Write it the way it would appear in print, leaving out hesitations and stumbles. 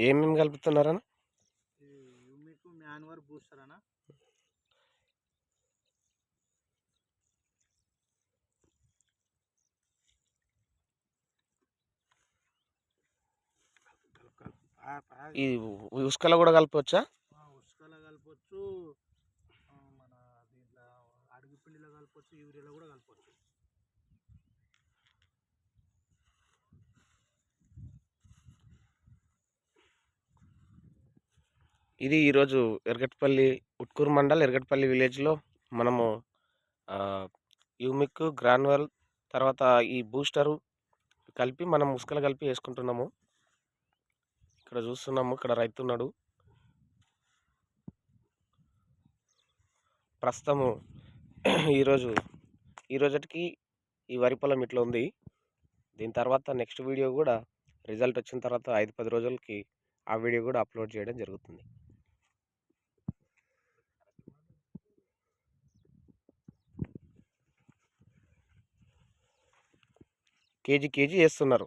ఏమేమి కలుపుతున్నారన్న? ఇది humic manoeuvre booster అన్న. ఈ ఉసుకల కూడా కలపవచ్చా? ఉసుకలో కలపవచ్చు, మన దీంట్లో అడుగు పిండిలో కలపవచ్చు, యూరియాలో కూడా కలపవచ్చు. ఇది ఈరోజు ఎర్గట్పల్లి ఉట్కూరు మండల్ ఎర్గట్పల్లి విలేజ్లో మనము యూమిక్ గ్రాన్యువల్ తర్వాత ఈ బూస్టరు కలిపి మనం ఉసుకలు కలిపి వేసుకుంటున్నాము. ఇక్కడ చూస్తున్నాము, ఇక్కడ రైతు ఉన్నాడు. ప్రస్తుతము ఈరోజుకి ఈ వరి పొలం ఇట్లా ఉంది. దీని తర్వాత నెక్స్ట్ వీడియో కూడా రిజల్ట్ వచ్చిన తర్వాత 5-10 రోజులకి ఆ వీడియో కూడా అప్లోడ్ చేయడం జరుగుతుంది. కేజీ వేస్తున్నారు.